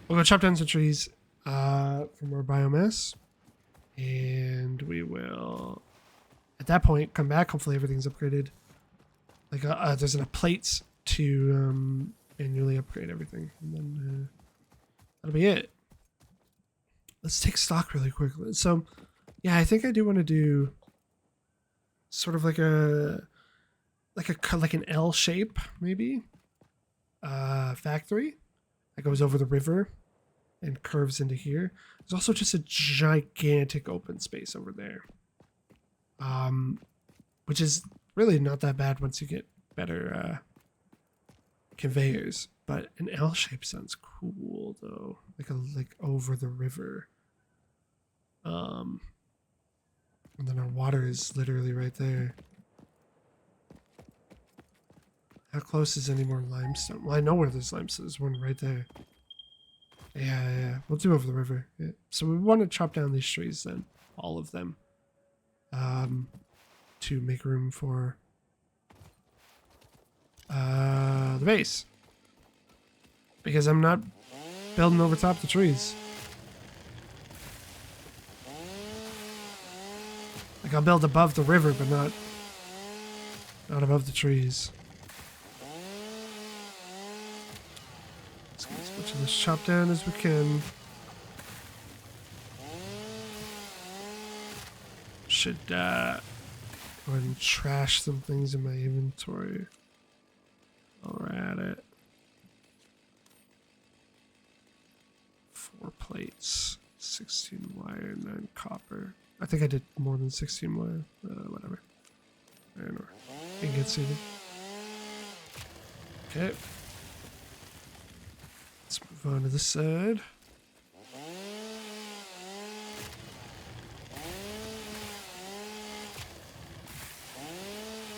We'll go chop down some trees for more biomass, and we will at that point come back. Hopefully everything's upgraded. Like there's enough plates to manually upgrade everything, and then that'll be it. Let's take stock really quickly. So yeah, I think I do want to do sort of like an L shape, maybe factory that goes over the river and curves into here. There's also just a gigantic open space over there, which is really not that bad once you get better conveyors. But an L shape sounds cool though, like over the river. And then our water is literally right there. How close is any more limestone? Well, I know where there's limestone. There's one right there. Yeah. We'll do over the river. Yeah. So we want to chop down these trees then, all of them, to make room for the base. Because I'm not building over top the trees. Like I'll build above the river, but not above the trees. Let's get as much of this chopped down as we can. Should go ahead and trash some things in my inventory while we're at it. 4 plates, 16 wire, 9 copper. I think I did more than 16 wire. Whatever. I don't know. You can get seated. Okay. Let's move on to this side.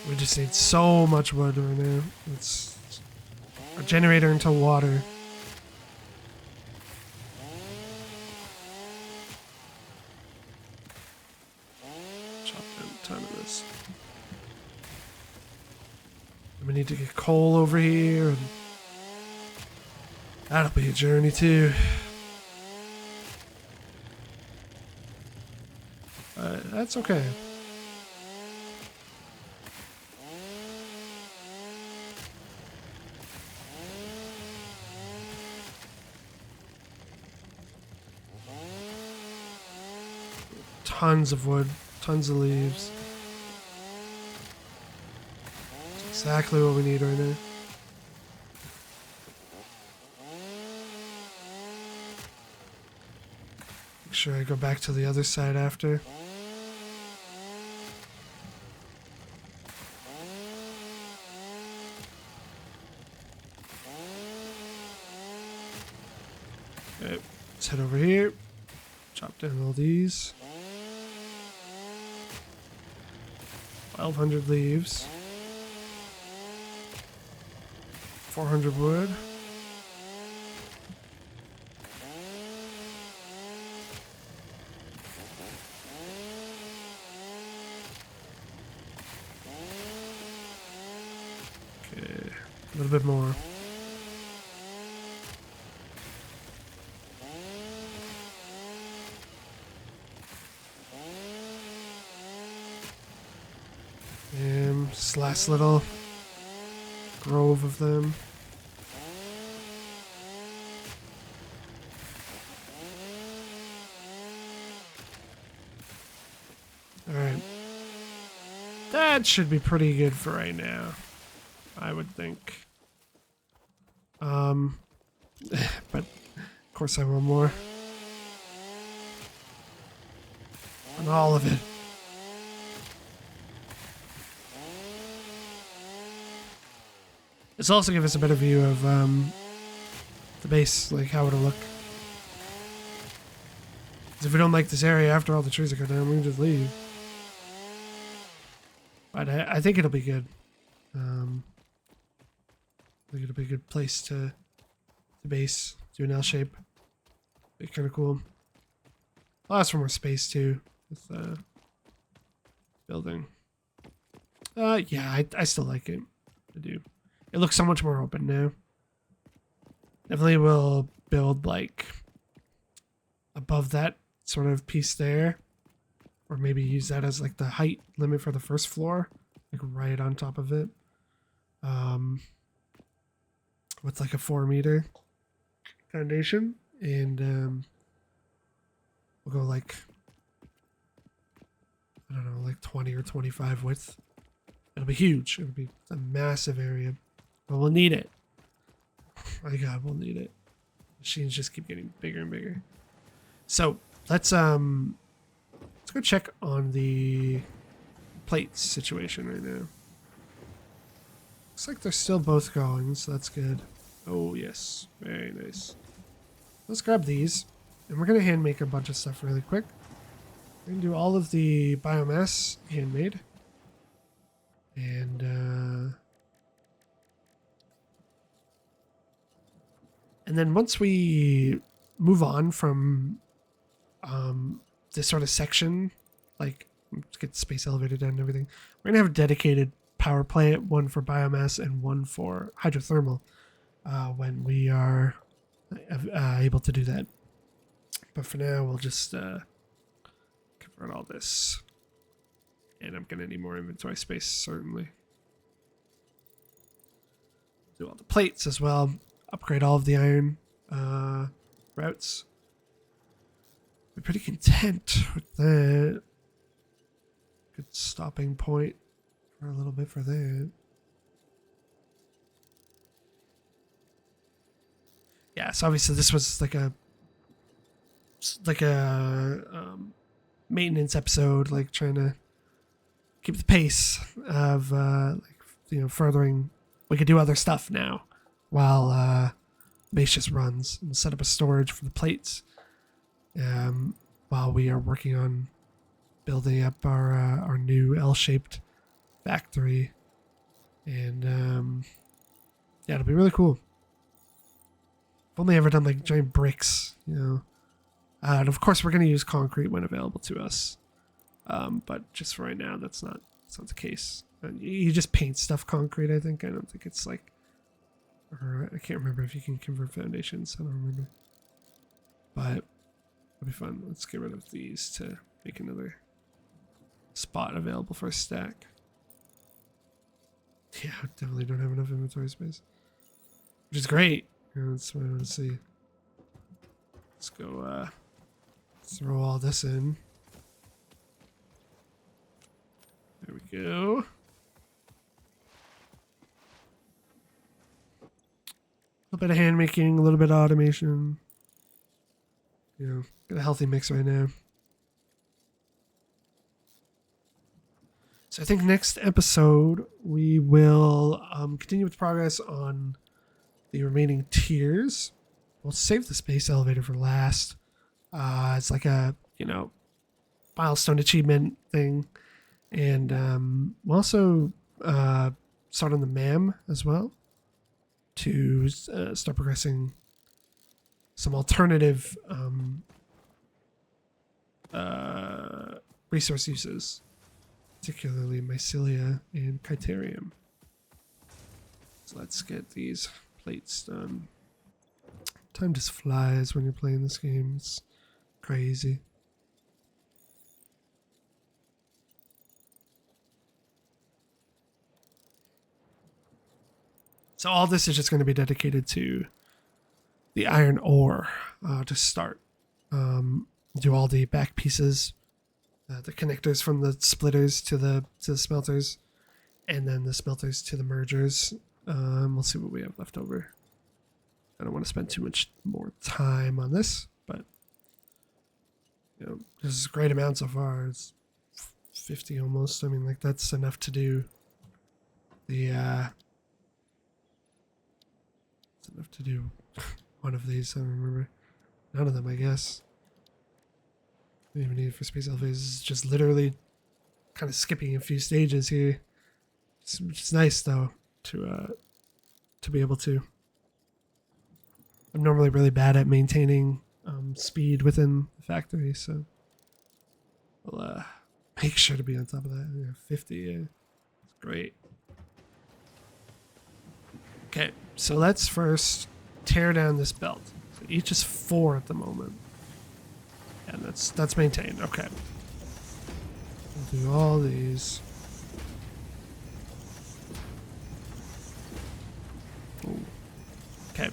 We just need so much wood right now. It's a generator into water. Chop down a ton of this. And we need to get coal over here, and that'll be a journey too. But that's okay. Tons of wood, tons of leaves. It's exactly what we need right now. Make sure I go back to the other side after. Let's head over here. Chop down all these. 1,200 leaves. 400 wood. Okay, a little bit more. And this last little grove of them. Alright. That should be pretty good for right now, I would think. But of course I want more. And all of it. This also gives us a better view of the base, like how it'll look. 'Cause if we don't like this area after all the trees are cut down, we can just leave. But I think it'll be good. I think it'll be a good place to base, do an L shape. Be kind of cool. Allows for more space too with building. Yeah, I still like it. I do. It looks so much more open now. Definitely will build like above that sort of piece there. Or maybe use that as like the height limit for the first floor. Like right on top of it. With like a 4-meter foundation. And we'll go like, I don't know, like 20 or 25 width. It'll be huge. It'll be a massive area. But we'll need it. My God, we'll need it. Machines just keep getting bigger and bigger. So let's go check on the plates situation right now. Looks like they're still both going, so that's good. Oh yes, very nice. Let's grab these, and we're gonna hand make a bunch of stuff really quick. We're gonna do all of the biomass handmade, and then once we move on from this sort of section, like let's get the space elevator done and everything, we're gonna have a dedicated power plant, one for biomass and one for hydrothermal, when we are able to do that. But for now, we'll just convert all this, and I'm gonna need more inventory space certainly. Do all the plates as well. Upgrade all of the iron routes. Be pretty content with that. Good stopping point for a little bit for that. Yeah, so obviously this was like a maintenance episode, like trying to keep the pace of furthering. We could do other stuff now while base just runs, and set up a storage for the plates while we are working on building up our new L-shaped factory. And yeah, it'll be really cool. I've only ever done like giant bricks, and of course we're going to use concrete when available to us, but just for right now that's not the case. And you just paint stuff concrete, I think. I don't think it's like, or I can't remember if you can convert foundations. I don't remember. But it'll be fun. Let's get rid of these to make another spot available for a stack. Yeah, I definitely don't have enough inventory space, which is great. That's what I want to see. Let's go throw all this in. There we go. A little bit of hand making, a little bit of automation. Got a healthy mix right now. So I think next episode we will continue with progress on the remaining tiers. we'll save the space elevator for last. It's like a, milestone achievement thing. And we'll also start on the MAM as well to start progressing some alternative resource uses, particularly mycelia and chyterium. So let's get these plates done. Time just flies when you're playing this game. It's crazy. So all this is just going to be dedicated to the iron ore to start. Do all the back pieces, the connectors from the splitters to the smelters, and then the smelters to the mergers. We'll see what we have left over. I don't want to spend too much more time on this, but this is a great amount so far. It's 50 almost. I mean, like, that's enough to do the it's enough to do one of these. I don't remember. None of them, I guess. Don't even need it for space elevators. It's just literally kind of skipping a few stages here. It's nice though to be able to. I'm normally really bad at maintaining speed within the factory, so I'll make sure to be on top of that. Yeah, 50, yeah. It's great. Okay, so let's first tear down this belt. So each is 4 at the moment. And that's maintained. Okay. We'll do all these. Ooh. Okay.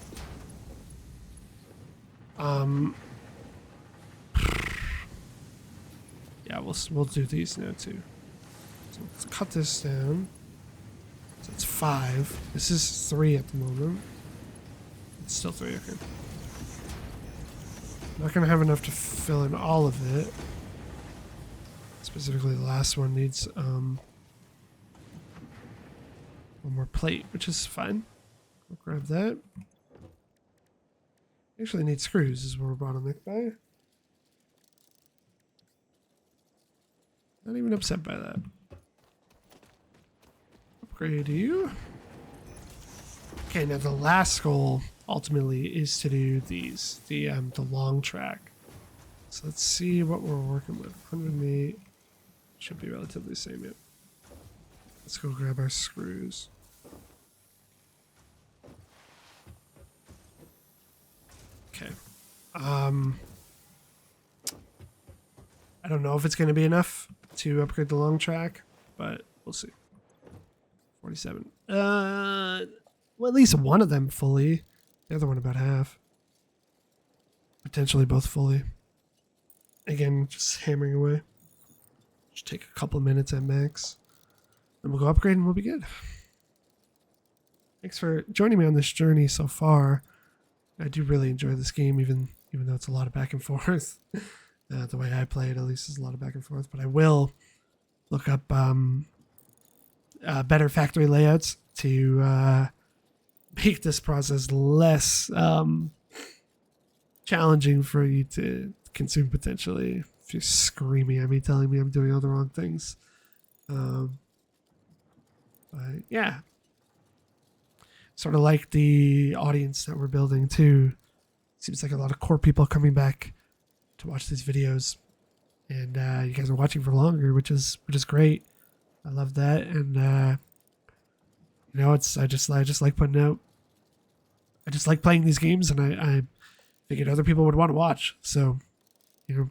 Yeah, we'll do these now too. So let's cut this down. So it's 5. This is 3 at the moment. It's still 3, okay. Not gonna have enough to fill in all of it. Specifically, the last one needs one more plate, which is fine. I'll grab that. Actually, need screws is what we're bottlenecked by. Not even upset by that. Upgrade you. Okay, now the last goal ultimately is to do these, the long track. So let's see what we're working with. 108 should be relatively the same. Yep. Let's go grab our screws. Okay. I don't know if it's going to be enough to upgrade the long track, but we'll see. 47. Well, at least one of them fully. The other one about half. Potentially both fully. Again, just hammering away. Should take a couple minutes at max. Then we'll go upgrade and we'll be good. Thanks for joining me on this journey so far. I do really enjoy this game, even though it's a lot of back and forth. The way I play it, at least, is a lot of back and forth. But I will look up better factory layouts to make this process less challenging for you to consume potentially. If you're screaming at me, telling me I'm doing all the wrong things. But yeah. Sort of like the audience that we're building too. Seems like a lot of core people coming back to watch these videos, and you guys are watching for longer, which is great. I love that, and I just like putting out. I just like playing these games, and I figured other people would want to watch. So,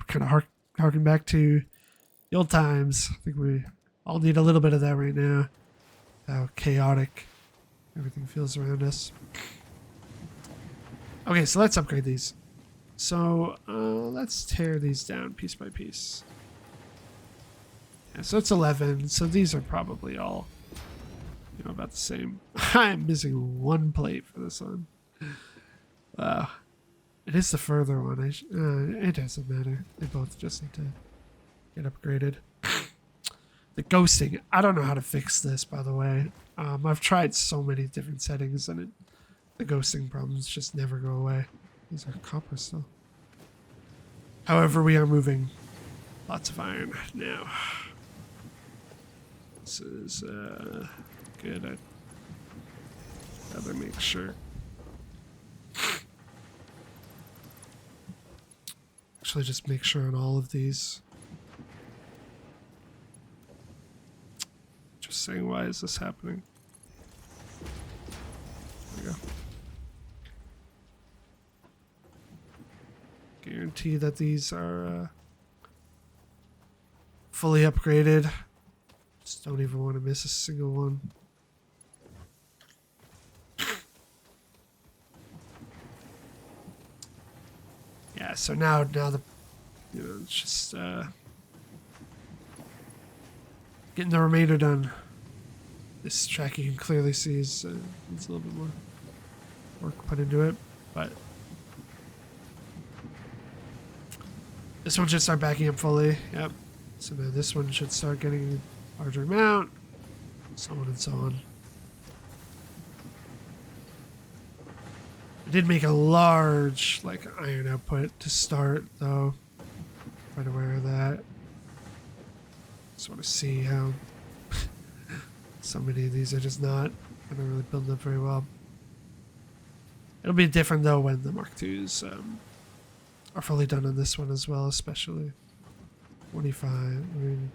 kind of harken back to the old times. I think we all need a little bit of that right now. How chaotic everything feels around us. Okay, so let's upgrade these. So let's tear these down piece by piece. Yeah, so it's 11. So these are probably all, about the same. I'm missing one plate for this one. It is the further one. It doesn't matter. They both just need to get upgraded. The ghosting. I don't know how to fix this, by the way. I've tried so many different settings, and the ghosting problems just never go away. These are copper still. However, we are moving lots of iron now. This is good. I'd rather make sure. Actually, just make sure on all of these. Just saying, why is this happening? There we go. Guarantee that these are fully upgraded. Just don't even want to miss a single one. Yeah, so now the, it's just getting the remainder done. This track you can clearly see is needs a little bit more work put into it, but this one should start backing up fully. Yep. So now this one should start getting a larger amount, so on and so on. I did make a large iron output to start though. Quite aware of that. Just want to see how so many of these are just not gonna really build up very well. It'll be different though when the Mark IIs are fully done on this one as well, especially 25, I mean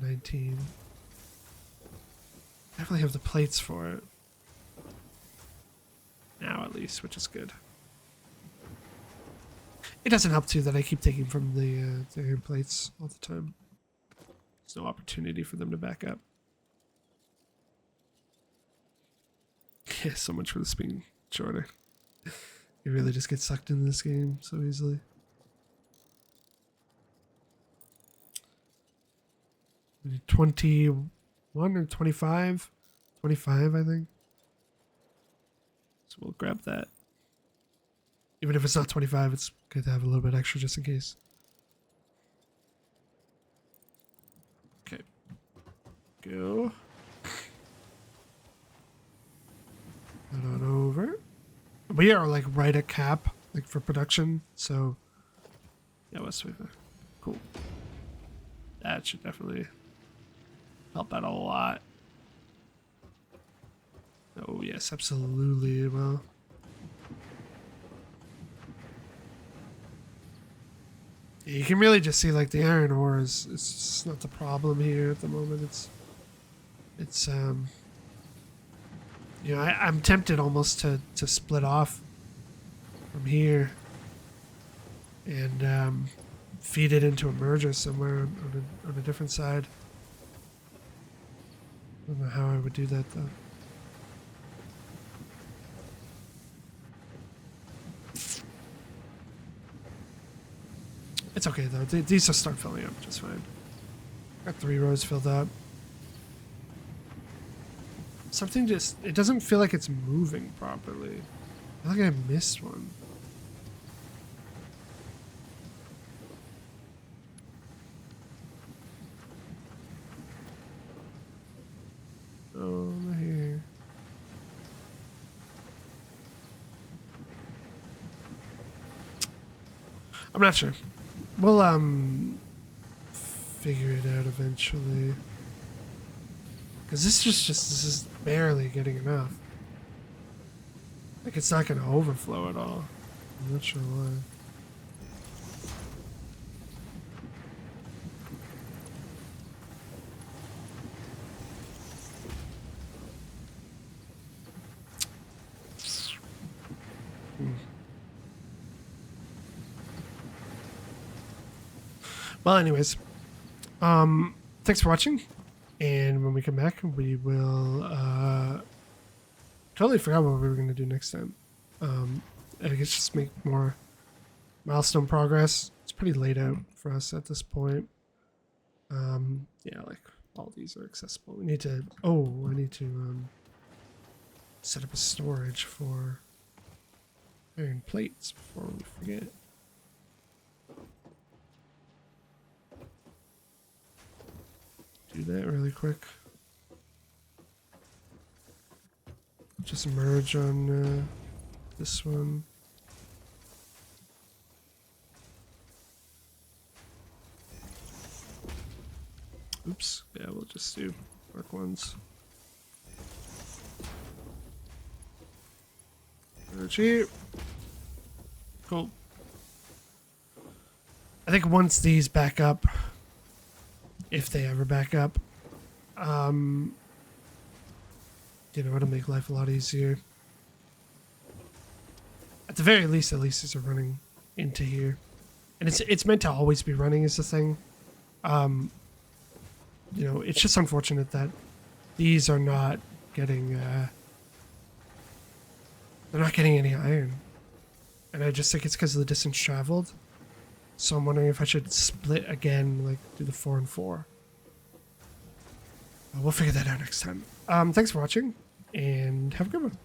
19. Definitely have the plates for it. Now at least, which is good. It doesn't help too that I keep taking from the iron plates all the time. There's no opportunity for them to back up. Yeah, so much for this being shorter. You really just get sucked into this game so easily. We need 21 or 25? 25, I think. So we'll grab that. Even if it's not 25, it's good to have a little bit extra just in case. Okay. Go. Head on over. We are right at cap, for production, so yeah, West Wave. Cool. That should definitely help out a lot. Oh yes, absolutely. Well, you can really just see the iron ore is just not the problem here at the moment. It's you know, I'm tempted almost to split off from here and feed it into a merger somewhere on a different side. I don't know how I would do that though. It's okay though. These will start filling up just fine. Got 3 rows filled up. Something it doesn't feel like it's moving properly. I feel like I missed one. Oh, not here. I'm not sure. We'll figure it out eventually. Cause this is barely getting enough. It's not gonna overflow at all. I'm not sure why. Well, anyways, thanks for watching, and when we come back, we will totally forgot what we were gonna do next time. I guess just make more milestone progress. It's pretty laid out for us at this point. Yeah, all these are accessible. We need to. Oh, I need to set up a storage for iron plates before we forget. Do that really quick. Just merge on this one. Oops. Yeah, we'll just do dark ones. Energy. Cool. I think once these back up, if they ever back up, you know, it'll make life a lot easier. At the very least, at least these are running into here. And it's meant to always be running is the thing. You know, it's just unfortunate that these are not getting they're not getting any iron. And I just think it's because of the distance traveled. So I'm wondering if I should split again, like do the 4 and 4. We'll figure that out next time. Thanks for watching and have a good one.